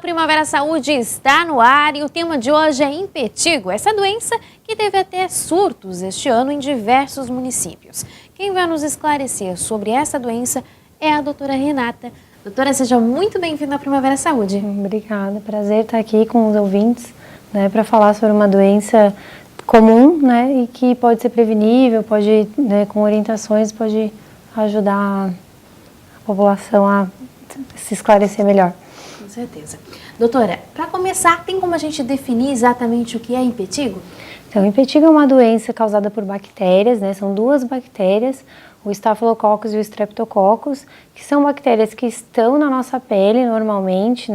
Primavera Saúde está no ar e o tema de hoje é impetigo, essa doença que teve até surtos este ano em diversos municípios. Quem vai nos esclarecer sobre essa doença é a doutora Renata. Doutora, seja muito bem-vinda à Primavera Saúde. Obrigada, prazer estar aqui com os ouvintes, para falar sobre uma doença comum, e que pode ser prevenível, pode, com orientações, pode ajudar a população a se esclarecer melhor. Com certeza. Doutora, para começar, tem como a gente definir exatamente o que é impetigo? Então, impetigo é uma doença causada por bactérias, são duas bactérias, o Staphylococcus e o Streptococcus, que são bactérias que estão na nossa pele normalmente,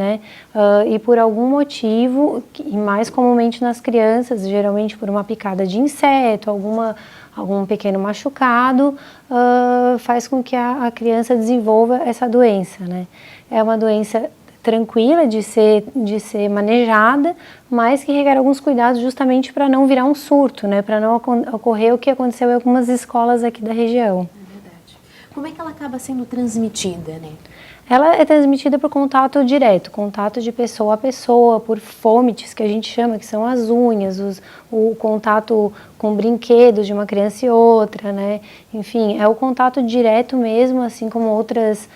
e por algum motivo, e mais comumente nas crianças, geralmente por uma picada de inseto, algum pequeno machucado, faz com que a criança desenvolva essa doença, É uma doença tranquila de ser manejada, mas que requer alguns cuidados justamente para não virar um surto, para não ocorrer o que aconteceu em algumas escolas aqui da região. É verdade. Como é que ela acaba sendo transmitida, Ela é transmitida por contato direto, contato de pessoa a pessoa, por fômites, que a gente chama, que são as unhas, o contato com brinquedos de uma criança e outra, Enfim, é o contato direto mesmo, assim como outras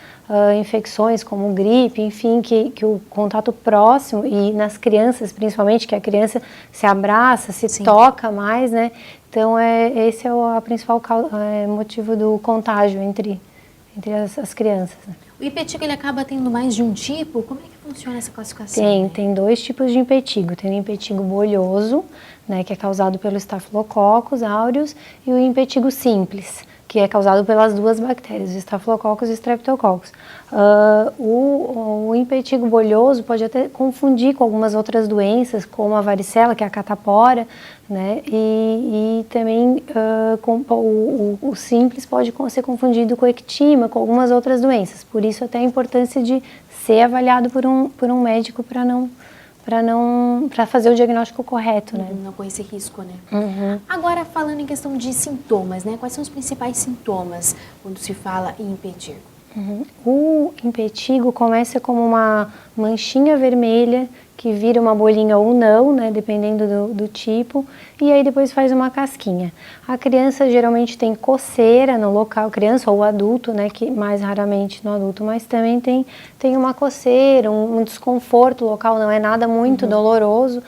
infecções, como gripe, enfim, que o contato próximo, e nas crianças principalmente, que a criança se abraça, se toca mais, Então, esse é o principal motivo do contágio entre as crianças. O impetigo, ele acaba tendo mais de um tipo? Como é que funciona essa classificação? Tem dois tipos de impetigo. Tem o impetigo bolhoso, que é causado pelo Staphylococcus aureus, e o impetigo simples, que é causado pelas duas bactérias, o Staphylococcus e o Streptococcus. O impetigo bolhoso pode até confundir com algumas outras doenças, como a varicela, que é a catapora, e também o simples pode ser confundido com ectima, com algumas outras doenças. Por isso até a importância de ser avaliado por um médico para fazer o diagnóstico correto, Não correr esse risco, Uhum. Agora, falando em questão de sintomas, quais são os principais sintomas quando se fala em impetigo? Uhum. O impetigo começa como uma manchinha vermelha que vira uma bolinha ou não, dependendo do tipo, e aí depois faz uma casquinha. A criança geralmente tem coceira no local, criança ou adulto, que mais raramente no adulto, mas também tem uma coceira, um desconforto local, não é nada muito doloroso,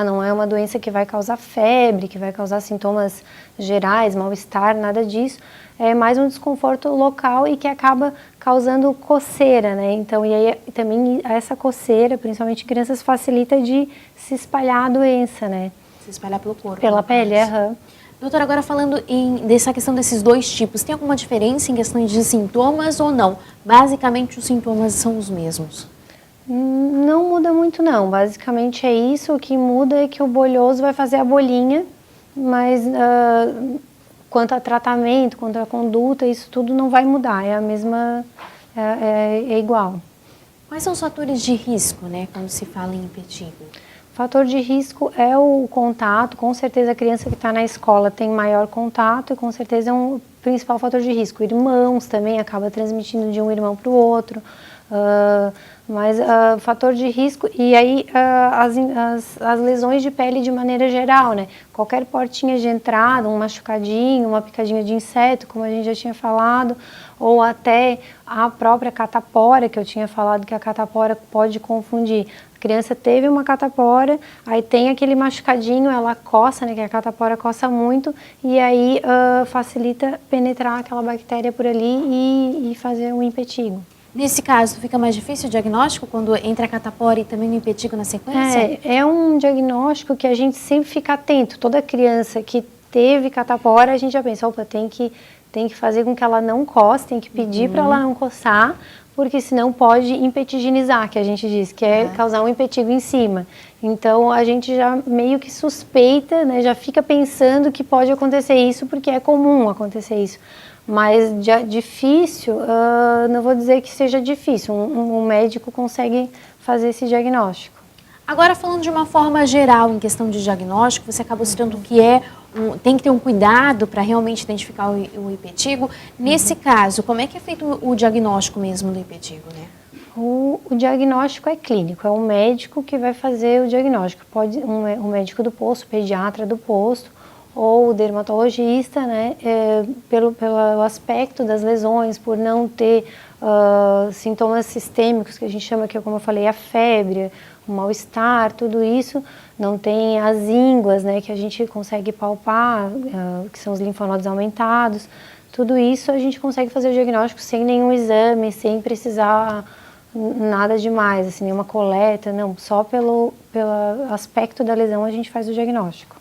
não é uma doença que vai causar febre, que vai causar sintomas gerais, mal-estar, nada disso. É mais um desconforto local e que acaba causando coceira, Então, e aí também essa coceira, principalmente em crianças, facilita de se espalhar a doença, Se espalhar pelo corpo. Pela pele, Doutora, agora falando dessa questão desses dois tipos, tem alguma diferença em questão de sintomas ou não? Basicamente, os sintomas são os mesmos. Não muda muito, não. Basicamente é isso. O que muda é que o bolhoso vai fazer a bolinha, mas quanto a tratamento, quanto a conduta, isso tudo não vai mudar. É a mesma, é igual. Quais são os fatores de risco, quando se fala em impetigo? Fator de risco é o contato. Com certeza a criança que está na escola tem maior contato e com certeza é um principal fator de risco. Irmãos também acaba transmitindo de um irmão para o outro. Mas fator de risco, e aí as lesões de pele de maneira geral, Qualquer portinha de entrada, um machucadinho, uma picadinha de inseto, como a gente já tinha falado, ou até a própria catapora, que eu tinha falado que a catapora pode confundir. A criança teve uma catapora, aí tem aquele machucadinho, ela coça, que a catapora coça muito, e aí facilita penetrar aquela bactéria por ali e fazer um impetigo. Nesse caso, fica mais difícil o diagnóstico quando entra a catapora e também o impetigo na sequência? É um diagnóstico que a gente sempre fica atento. Toda criança que teve catapora, a gente já pensa, opa, tem que fazer com que ela não coce, tem que pedir para ela não coçar, porque senão pode impetiginizar, que a gente diz, que é causar um impetigo em cima. Então, a gente já meio que suspeita, já fica pensando que pode acontecer isso, porque é comum acontecer isso. Mas difícil, não vou dizer que seja difícil, um médico consegue fazer esse diagnóstico. Agora, falando de uma forma geral, em questão de diagnóstico, você acabou citando que tem que ter um cuidado para realmente identificar o impetigo. Nesse caso, como é que é feito o diagnóstico mesmo do impetigo, O diagnóstico é clínico, é o médico que vai fazer o diagnóstico. Pode o médico do posto, o pediatra do posto, ou o dermatologista, né, pelo aspecto das lesões, por não ter sintomas sistêmicos, que a gente chama, que como eu falei, a febre, o mal-estar, tudo isso, não tem as ínguas, né, que a gente consegue palpar, que são os linfonodos aumentados, tudo isso a gente consegue fazer o diagnóstico sem nenhum exame, sem precisar nada demais, assim, nenhuma coleta, não, só pelo aspecto da lesão a gente faz o diagnóstico.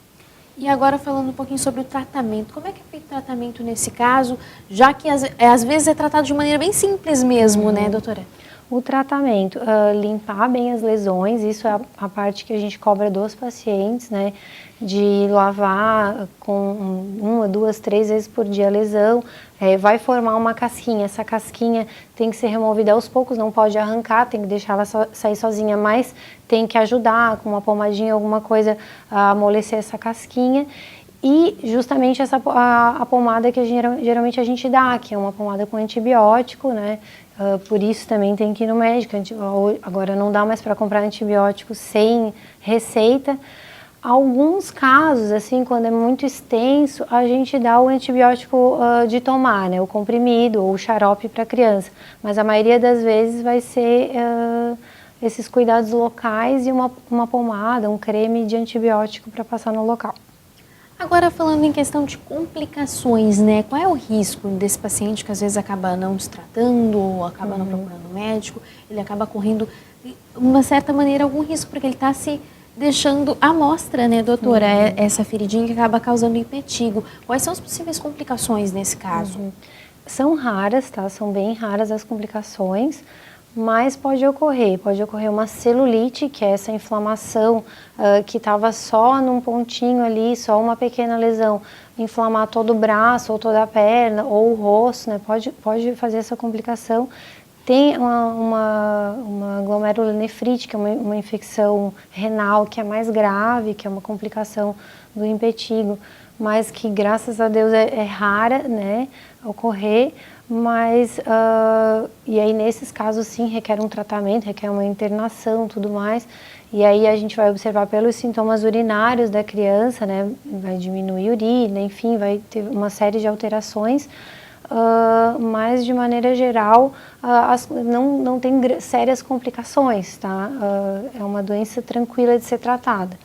E agora falando um pouquinho sobre o tratamento, como é que é feito o tratamento nesse caso, já que às vezes é tratado de maneira bem simples mesmo, né, doutora? O tratamento, limpar bem as lesões, isso é a parte que a gente cobra dos pacientes, né? De lavar com 1, 2, 3 vezes por dia a lesão, vai formar uma casquinha, essa casquinha tem que ser removida aos poucos, não pode arrancar, tem que deixar ela sair sozinha, mas tem que ajudar com uma pomadinha, alguma coisa a amolecer essa casquinha. E justamente a pomada que geralmente a gente dá, que é uma pomada com antibiótico, né? Por isso também tem que ir no médico. Agora não dá mais para comprar antibiótico sem receita. Alguns casos, assim, quando é muito extenso, a gente dá o antibiótico de tomar, né? O comprimido ou o xarope para a criança. Mas a maioria das vezes vai ser esses cuidados locais e uma pomada, um creme de antibiótico para passar no local. Agora falando em questão de complicações, né? Qual é o risco desse paciente que às vezes acaba não se tratando ou acaba não procurando médico? Ele acaba correndo, de uma certa maneira, algum risco, porque ele está se deixando à mostra, né, doutora? Essa feridinha que acaba causando impetigo. Quais são as possíveis complicações nesse caso? São raras, tá? São bem raras as complicações, mas pode ocorrer uma celulite, que é essa inflamação que estava só num pontinho ali, só uma pequena lesão, inflamar todo o braço ou toda a perna ou o rosto, né? Pode fazer essa complicação. Tem uma glomerulonefrite, que é uma infecção renal que é mais grave, que é uma complicação do impetigo, mas que graças a Deus é rara, né, ocorrer, mas e aí nesses casos sim requer um tratamento, requer uma internação, tudo mais, e aí a gente vai observar pelos sintomas urinários da criança, né, vai diminuir a urina, enfim, vai ter uma série de alterações, mas de maneira geral não tem sérias complicações, tá? É uma doença tranquila de ser tratada,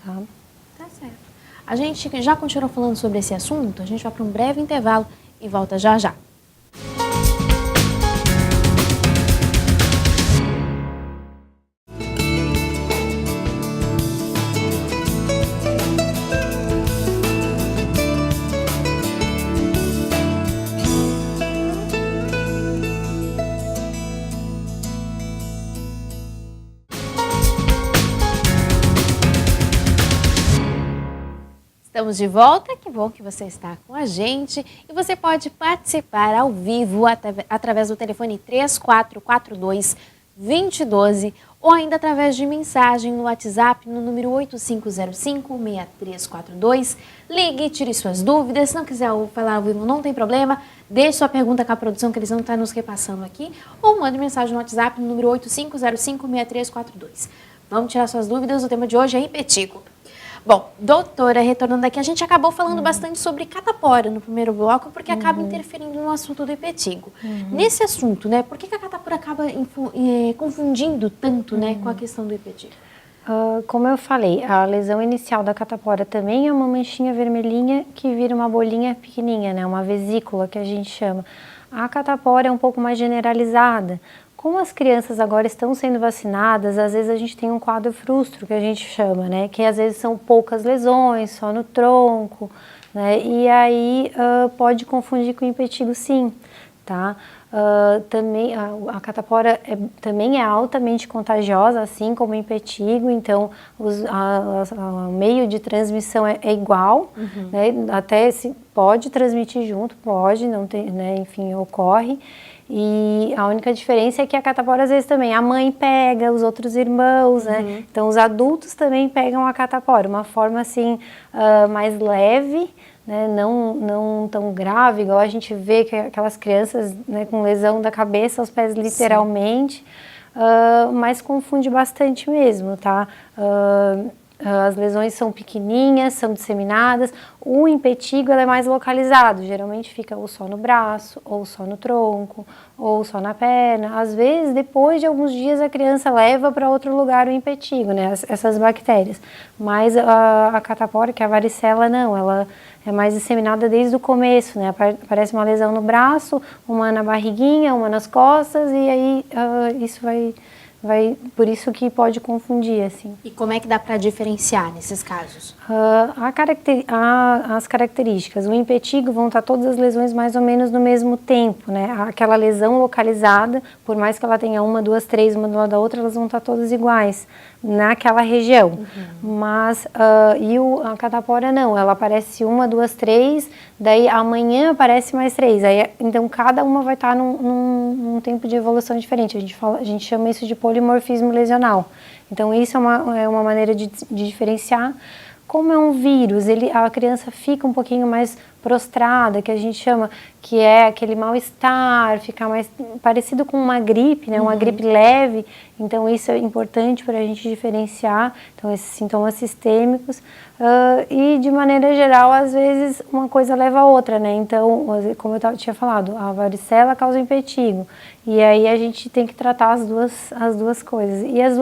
tá? Tá certo. A gente já continuou falando sobre esse assunto, a gente vai para um breve intervalo e volta já já. Estamos de volta, que bom que você está com a gente e você pode participar ao vivo através do telefone 3442-2012 ou ainda através de mensagem no WhatsApp no número 8505-6342. Ligue, tire suas dúvidas, se não quiser falar ao vivo não tem problema, deixe sua pergunta com a produção que eles vão estar nos repassando aqui ou mande mensagem no WhatsApp no número 8505-6342. Vamos tirar suas dúvidas, o tema de hoje é impetigo. Bom, doutora, retornando aqui, a gente acabou falando bastante sobre catapora no primeiro bloco, porque acaba interferindo no assunto do impetigo. Nesse assunto, né, por que a catapora acaba confundindo tanto, né, com a questão do impetigo? Como eu falei, a lesão inicial da catapora também é uma manchinha vermelhinha que vira uma bolinha pequenininha, né, uma vesícula que a gente chama. A catapora é um pouco mais generalizada. Como as crianças agora estão sendo vacinadas, às vezes a gente tem um quadro frustro, que a gente chama, né? Que às vezes são poucas lesões, só no tronco, né? E aí pode confundir com impetigo sim, tá? Também a catapora também é altamente contagiosa, assim como o impetigo, então o meio de transmissão é igual, né? Até se pode transmitir junto, pode, não tem, né? Enfim, ocorre. E a única diferença é que a catapora, às vezes, também a mãe pega, os outros irmãos, né? Então, os adultos também pegam a catapora, uma forma, assim, mais leve, né? Não tão grave, igual a gente vê que aquelas crianças, né, com lesão da cabeça aos pés, literalmente. mas confunde bastante mesmo, tá? As lesões são pequenininhas, são disseminadas. O impetigo é mais localizado, geralmente fica ou só no braço, ou só no tronco, ou só na perna. Às vezes, depois de alguns dias, a criança leva para outro lugar o impetigo, né, essas bactérias. Mas a catapora, que é a varicela, não, ela é mais disseminada desde o começo, né? Aparece uma lesão no braço, uma na barriguinha, uma nas costas, e aí isso vai, por isso que pode confundir, assim. E como é que dá para diferenciar nesses casos? As características, o impetigo vão estar todas as lesões mais ou menos no mesmo tempo, né? Aquela lesão localizada, por mais que ela tenha uma, duas, três, uma do lado da outra, elas vão estar todas iguais naquela região. Mas, a catapora não, ela aparece uma, duas, três, daí amanhã aparece mais três. Aí, então, cada uma vai estar num tempo de evolução diferente. A gente chama isso de polimorfismo lesional. Então, isso é uma maneira de diferenciar. Como é um vírus, a criança fica um pouquinho mais prostrada, que a gente chama, que é aquele mal-estar, fica mais parecido com uma gripe, né? Uma gripe leve. Então, isso é importante para a gente diferenciar. Então, esses sintomas sistêmicos. E, de maneira geral, às vezes, uma coisa leva a outra, né? Então, como eu tinha falado, a varicela causa impetigo. E aí, a gente tem que tratar as duas coisas. E as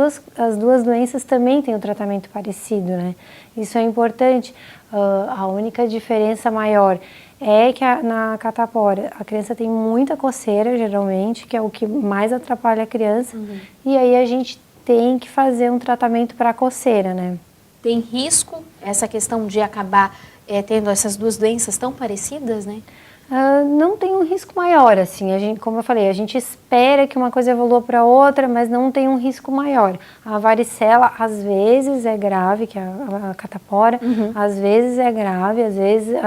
duas doenças também têm um tratamento parecido, né? Isso é importante. A única diferença maior é que na catapora a criança tem muita coceira, geralmente, que é o que mais atrapalha a criança. E aí a gente tem que fazer um tratamento para a coceira, né? Tem risco essa questão de acabar tendo essas duas doenças tão parecidas, né? Não tem um risco maior, assim, como eu falei, a gente espera que uma coisa evolua para outra, mas não tem um risco maior. A varicela, às vezes, é grave, que é a catapora, às vezes é grave, às vezes,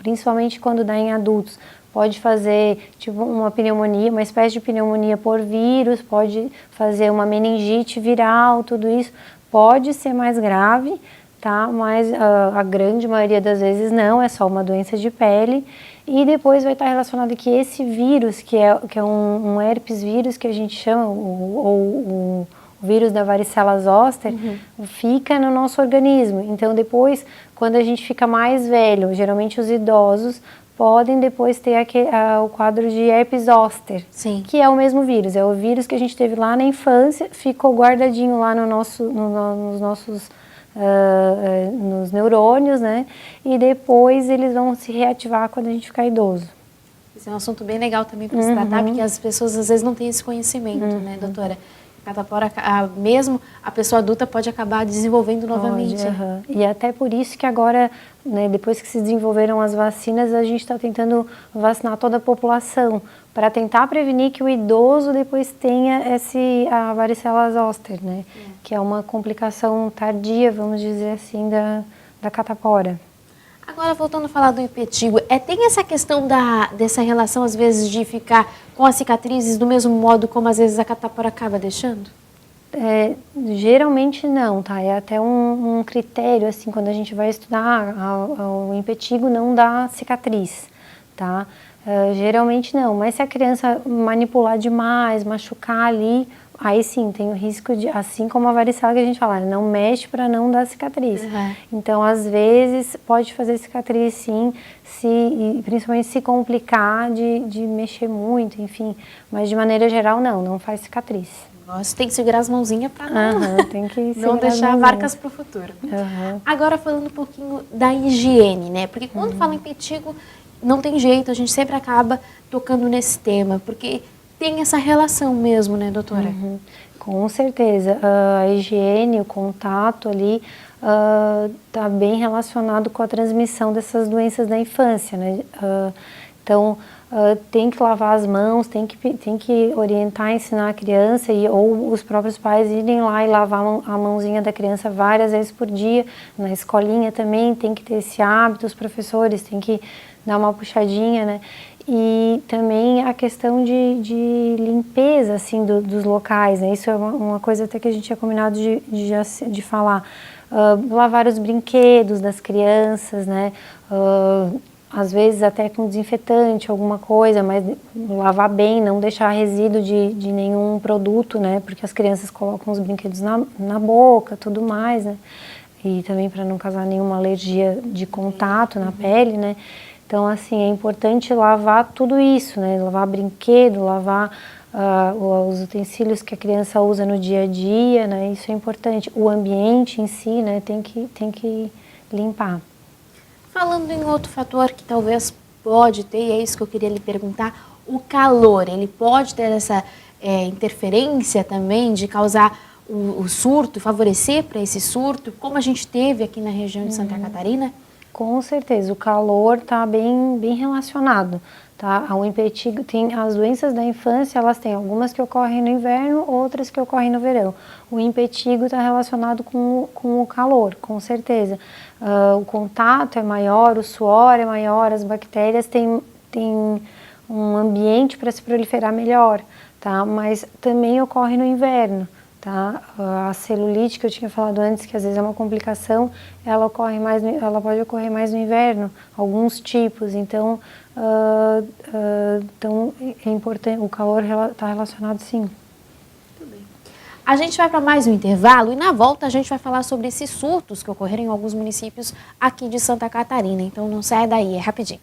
principalmente quando dá em adultos, pode fazer tipo uma pneumonia, uma espécie de pneumonia por vírus, pode fazer uma meningite viral, tudo isso pode ser mais grave, tá? Mas a grande maioria das vezes não, é só uma doença de pele. E depois vai estar relacionado que esse vírus, que é um herpes vírus que a gente chama, o vírus da varicela zoster, fica no nosso organismo. Então depois, quando a gente fica mais velho, geralmente os idosos podem depois ter o quadro de herpes zoster, que é o mesmo vírus. É o vírus que a gente teve lá na infância, ficou guardadinho lá nos nossos nos neurônios, né? E depois eles vão se reativar quando a gente ficar idoso. Esse é um assunto bem legal também para se tratar, porque as pessoas às vezes não têm esse conhecimento, né, doutora? Catapora, mesmo a pessoa adulta pode acabar desenvolvendo novamente. E até por isso que agora, né, depois que se desenvolveram as vacinas, a gente está tentando vacinar toda a população, para tentar prevenir que o idoso depois tenha a varicela zoster, né? Que é uma complicação tardia, vamos dizer assim, da catapora. Agora, voltando a falar do impetigo, tem essa questão dessa relação, às vezes, de ficar com as cicatrizes do mesmo modo como, às vezes, a catapora acaba deixando? Geralmente não, tá? É até um critério, assim, quando a gente vai estudar, o impetigo não dá cicatriz, tá? Geralmente não, mas se a criança manipular demais, machucar ali, aí sim, tem o risco de, assim como a varicela que a gente fala, não mexe para não dar cicatriz. Então, às vezes, pode fazer cicatriz sim, principalmente se complicar de mexer muito, enfim. Mas, de maneira geral, não faz cicatriz. Nossa, tem que segurar as mãozinhas para tem que não deixar marcas para o futuro. Agora, falando um pouquinho da higiene, né? Porque quando fala em impetigo, não tem jeito, a gente sempre acaba tocando nesse tema, porque tem essa relação mesmo, né, doutora? Com certeza. A higiene, o contato ali está bem relacionado com a transmissão dessas doenças da infância, né? Então, tem que lavar as mãos, tem que orientar, ensinar a criança ou os próprios pais irem lá e lavar a mãozinha da criança várias vezes por dia. Na escolinha também tem que ter esse hábito, os professores têm que dar uma puxadinha, né? E também a questão de limpeza, assim, dos locais, né? Isso é uma coisa até que a gente tinha combinado de falar. Lavar os brinquedos das crianças, né? às vezes até com desinfetante, alguma coisa, mas lavar bem, não deixar resíduo de nenhum produto, né? Porque as crianças colocam os brinquedos na boca, tudo mais, né? E também para não causar nenhuma alergia de contato na pele, né? Então, assim, é importante lavar tudo isso, né? Lavar brinquedo, lavar os utensílios que a criança usa no dia a dia, né? Isso é importante. O ambiente em si, né? Tem que limpar. Falando em outro fator que talvez pode ter, e é isso que eu queria lhe perguntar, o calor, ele pode ter essa interferência também de causar o surto, favorecer para esse surto, como a gente teve aqui na região de Santa Catarina? Com certeza, o calor está bem relacionado, tá? O impetigo tem as doenças da infância, elas têm algumas que ocorrem no inverno, outras que ocorrem no verão. O impetigo está relacionado com o calor, com certeza. O contato é maior, o suor é maior, as bactérias têm um ambiente para se proliferar melhor, tá? Mas também ocorre no inverno. Tá? A celulite que eu tinha falado antes, que às vezes é uma complicação, ela pode ocorrer mais no inverno, alguns tipos. Então, então é importante, o calor está relacionado, sim. Muito bem. A gente vai para mais um intervalo e na volta a gente vai falar sobre esses surtos que ocorreram em alguns municípios aqui de Santa Catarina. Então não sai daí, é rapidinho.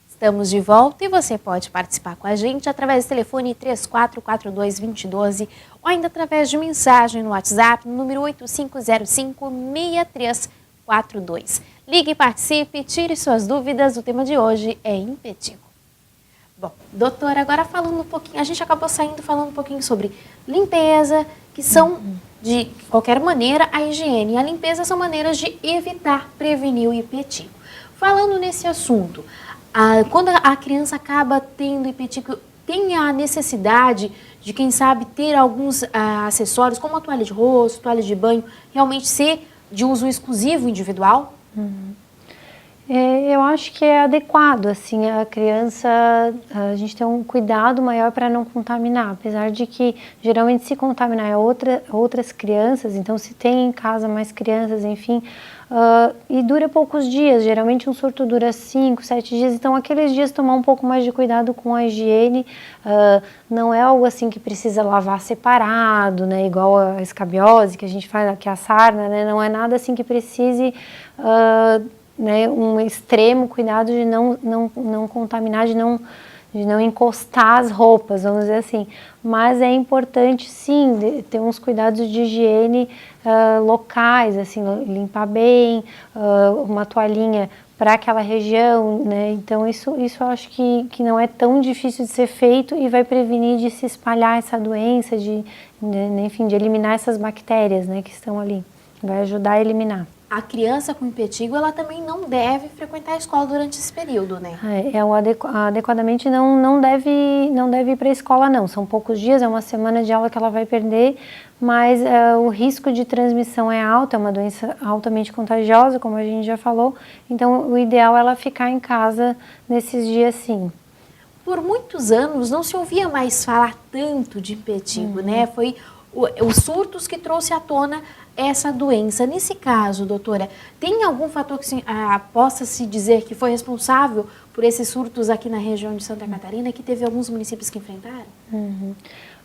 Estamos de volta e você pode participar com a gente através do telefone 3442-2012 ou ainda através de mensagem no WhatsApp no número 8505-6342. Ligue e participe, tire suas dúvidas. O tema de hoje é impetigo. Bom, doutora, agora falando um pouquinho, a gente acabou falando um pouquinho sobre limpeza, que são, de qualquer maneira, a higiene e a limpeza são maneiras de evitar, prevenir o impetigo. Falando nesse assunto, quando a criança acaba tendo impetigo, tem a necessidade de, quem sabe, ter alguns acessórios, como a toalha de rosto, toalha de banho, realmente ser de uso exclusivo individual? Eu acho que é adequado, assim, a criança, a gente tem um cuidado maior para não contaminar, apesar de que geralmente se contaminar é outras crianças, então se tem em casa mais crianças, enfim, e dura poucos dias, geralmente um surto dura 5, 7 dias, então aqueles dias tomar um pouco mais de cuidado com a higiene, não é algo assim que precisa lavar separado, né, igual a escabiose que a gente faz, que é a sarna, né, não é nada assim que precise né, um extremo cuidado de não contaminar, de não encostar as roupas, vamos dizer assim. Mas é importante, sim, ter uns cuidados de higiene locais, assim, limpar bem, uma toalhinha para aquela região, né? Então isso eu acho que não é tão difícil de ser feito e vai prevenir de se espalhar essa doença, enfim, de eliminar essas bactérias, né, que estão ali. Vai ajudar a eliminar. A criança com impetigo, ela também não deve frequentar a escola durante esse período, né? Adequadamente não deve ir para a escola, não. São poucos dias, é uma semana de aula que ela vai perder, mas o risco de transmissão é alto, é uma doença altamente contagiosa, como a gente já falou. Então, o ideal é ela ficar em casa nesses dias, sim. Por muitos anos não se ouvia mais falar tanto de impetigo, né? Foi os surtos que trouxe à tona essa doença. Nesse caso, doutora, tem algum fator que possa se dizer que foi responsável por esses surtos aqui na região de Santa Catarina, que teve alguns municípios que enfrentaram?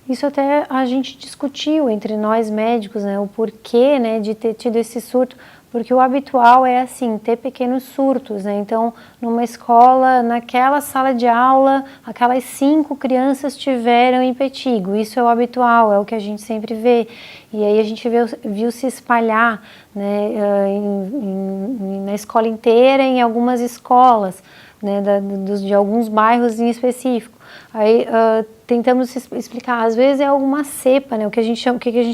Isso até a gente discutiu entre nós médicos, né, o porquê, né, de ter tido esse surto, porque o habitual é assim, ter pequenos surtos, né, então numa escola, naquela sala de aula, aquelas 5 crianças tiveram impetigo, isso é o habitual, é o que a gente sempre vê, e aí a gente viu se espalhar, né, na escola inteira, em algumas escolas, né, de alguns bairros em específico. Aí tentamos explicar, às vezes é alguma cepa, né? O que a gente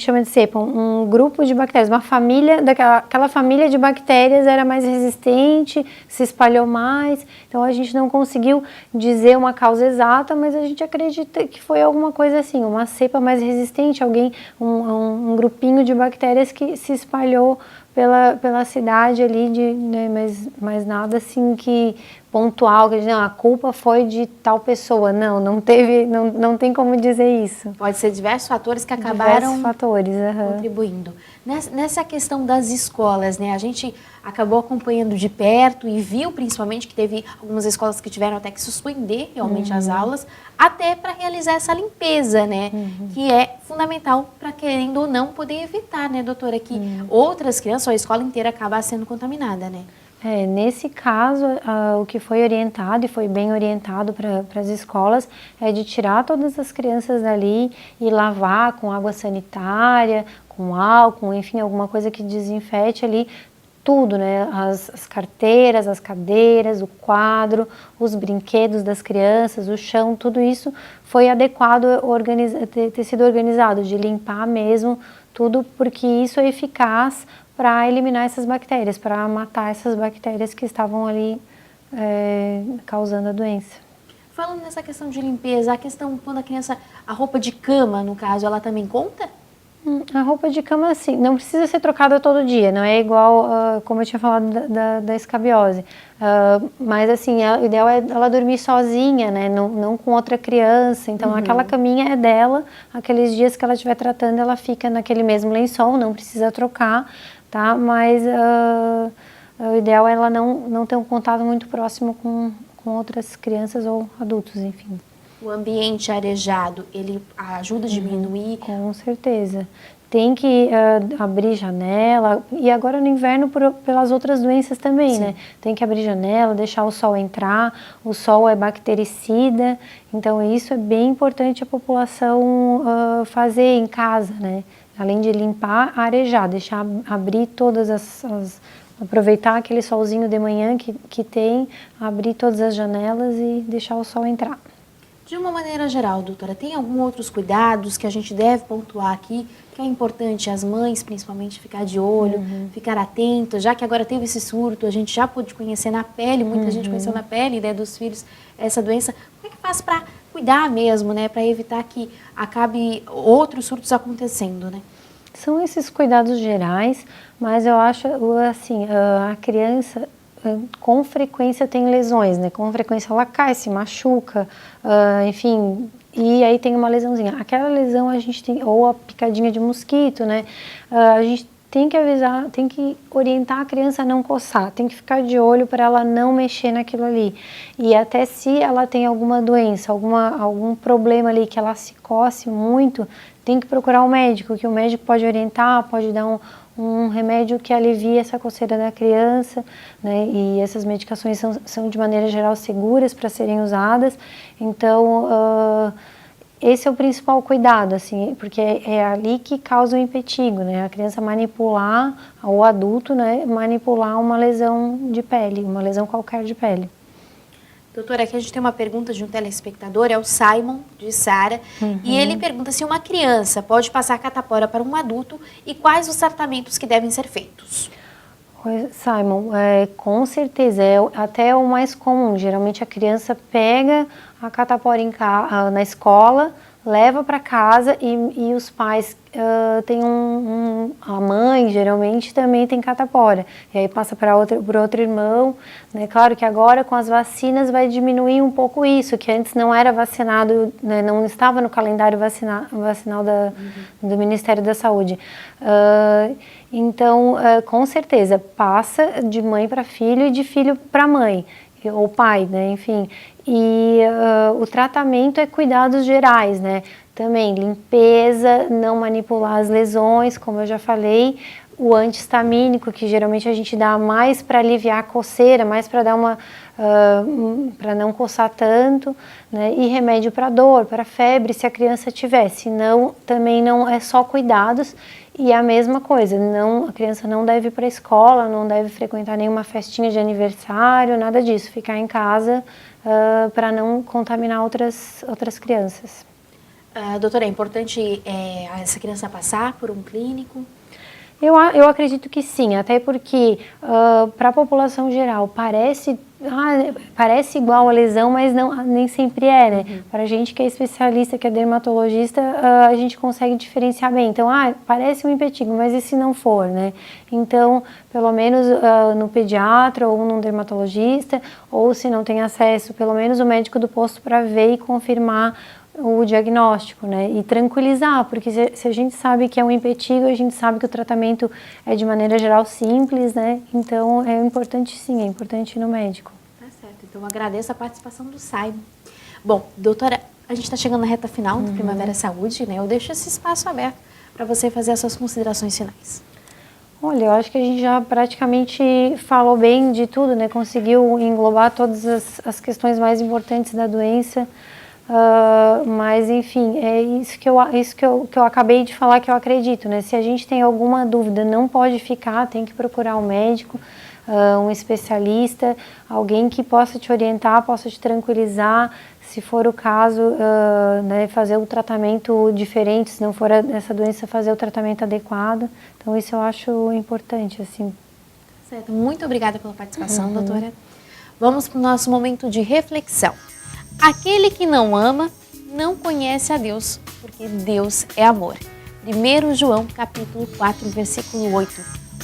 chama de cepa? Um grupo de bactérias, uma família, aquela família de bactérias era mais resistente, se espalhou mais, então a gente não conseguiu dizer uma causa exata, mas a gente acredita que foi alguma coisa assim, uma cepa mais resistente, um grupinho de bactérias que se espalhou pela cidade ali, né, mas nada assim que pontual, que não, a culpa foi de tal pessoa. Não teve, não tem como dizer isso. Pode ser diversos fatores que acabaram contribuindo. Nessa questão das escolas, né, a gente acabou acompanhando de perto e viu principalmente que teve algumas escolas que tiveram até que suspender realmente as aulas, até para realizar essa limpeza, né, que é fundamental para, querendo ou não, poder evitar, né, doutora, que outras crianças ou a escola inteira acabar sendo contaminada, né? Nesse caso, o que foi orientado e foi bem orientado para as escolas é de tirar todas as crianças dali e lavar com água sanitária, com álcool, enfim, alguma coisa que desinfete ali tudo, né? As carteiras, as cadeiras, o quadro, os brinquedos das crianças, o chão, tudo isso foi adequado ter sido organizado, de limpar mesmo tudo, porque isso é eficaz para eliminar essas bactérias, para matar essas bactérias que estavam ali causando a doença. Falando nessa questão de limpeza, a questão quando a roupa de cama, no caso, ela também conta? A roupa de cama, assim, não precisa ser trocada todo dia, não é igual, como eu tinha falado da escabiose. Mas, assim, o ideal é ela dormir sozinha, né, não com outra criança. Então, aquela caminha é dela, aqueles dias que ela estiver tratando, ela fica naquele mesmo lençol, não precisa trocar, tá? Mas o ideal é ela não ter um contato muito próximo com outras crianças ou adultos, enfim. O ambiente arejado, ele ajuda a diminuir? Com certeza. Tem que abrir janela, e agora no inverno pelas outras doenças também, né? Tem que abrir janela, deixar o sol entrar, o sol é bactericida, então isso é bem importante a população fazer em casa, né? Além de limpar, arejar, deixar abrir aproveitar aquele solzinho de manhã que tem, abrir todas as janelas e deixar o sol entrar. De uma maneira geral, doutora, tem alguns outros cuidados que a gente deve pontuar aqui, que é importante as mães, principalmente, ficar de olho, ficar atentas, já que agora teve esse surto, a gente já pôde conhecer na pele, muita gente conheceu na pele, né, dos filhos essa doença. Como é que faz para cuidar mesmo, né, para evitar que acabe outros surtos acontecendo, né? São esses cuidados gerais, mas eu acho, assim, a criança com frequência tem lesões, né? Com frequência ela cai, se machuca, enfim, e aí tem uma lesãozinha. Aquela lesão a gente tem, ou a picadinha de mosquito, né? A gente tem que avisar, tem que orientar a criança a não coçar, tem que ficar de olho para ela não mexer naquilo ali. E até se ela tem alguma doença, algum problema ali que ela se coce muito, tem que procurar um médico, que o médico pode orientar, pode dar um remédio que alivie essa coceira da criança, né? E essas medicações são de maneira geral seguras para serem usadas. Então, esse é o principal cuidado, assim, porque é ali que causa o impetigo, né? A criança manipular, ou o adulto, né, manipular uma lesão de pele, uma lesão qualquer de pele. Doutora, aqui a gente tem uma pergunta de um telespectador, é o Simon, de Sara, e ele pergunta se uma criança pode passar catapora para um adulto e quais os tratamentos que devem ser feitos. Simon, com certeza, até o mais comum. Geralmente a criança pega a catapora na escola, leva para casa e os pais têm a mãe geralmente também tem catapora, e aí passa para outro irmão, né? Claro que agora com as vacinas vai diminuir um pouco isso, que antes não era vacinado, né? Não estava no calendário vacinal do Ministério da Saúde. Então, com certeza, passa de mãe para filho e de filho para mãe, ou pai, né? Enfim. E o tratamento é cuidados gerais, né? Também limpeza, não manipular as lesões, como eu já falei, o anti-histamínico, que geralmente a gente dá mais para aliviar a coceira, mais para dar para não coçar tanto, né? E remédio para dor, para febre, se a criança tiver. Senão, também não é só cuidados E a mesma coisa, a criança não deve ir para a escola, não deve frequentar nenhuma festinha de aniversário, nada disso. Ficar em casa para não contaminar outras crianças. Doutora, é importante essa criança passar por um clínico? Eu acredito que sim, até porque para a população geral parece igual a lesão, mas nem sempre é, né? Para a gente que é especialista, que é dermatologista, a gente consegue diferenciar bem. Então, parece um impetigo, mas e se não for, né? Então, pelo menos no pediatra ou num dermatologista, ou se não tem acesso, pelo menos o médico do posto para ver e confirmar o diagnóstico, né, e tranquilizar, porque se a gente sabe que é um impetigo, a gente sabe que o tratamento é de maneira geral simples, né, então é importante sim, é importante ir no médico. Tá certo, então agradeço a participação do Simon. Bom, doutora, a gente está chegando na reta final do Primavera Saúde, né, eu deixo esse espaço aberto para você fazer as suas considerações finais. Olha, eu acho que a gente já praticamente falou bem de tudo, né, conseguiu englobar todas as questões mais importantes da doença. Mas enfim, é isso que eu acabei de falar, que eu acredito, né? Se a gente tem alguma dúvida, não pode ficar, tem que procurar um médico, um especialista, alguém que possa te orientar, possa te tranquilizar, se for o caso, né, fazer o tratamento diferente, se não for essa doença, fazer o tratamento adequado. Então isso eu acho importante, assim. Certo, muito obrigada pela participação, doutora. Vamos para o nosso momento de reflexão. Aquele que não ama, não conhece a Deus, porque Deus é amor. 1 João, capítulo 4, versículo 8.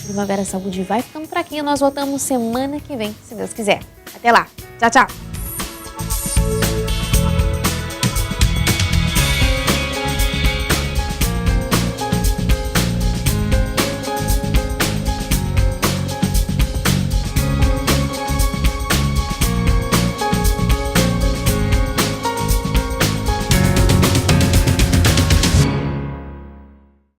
Primavera Saúde vai ficando por aqui. Nós voltamos semana que vem, se Deus quiser. Até lá. Tchau, tchau.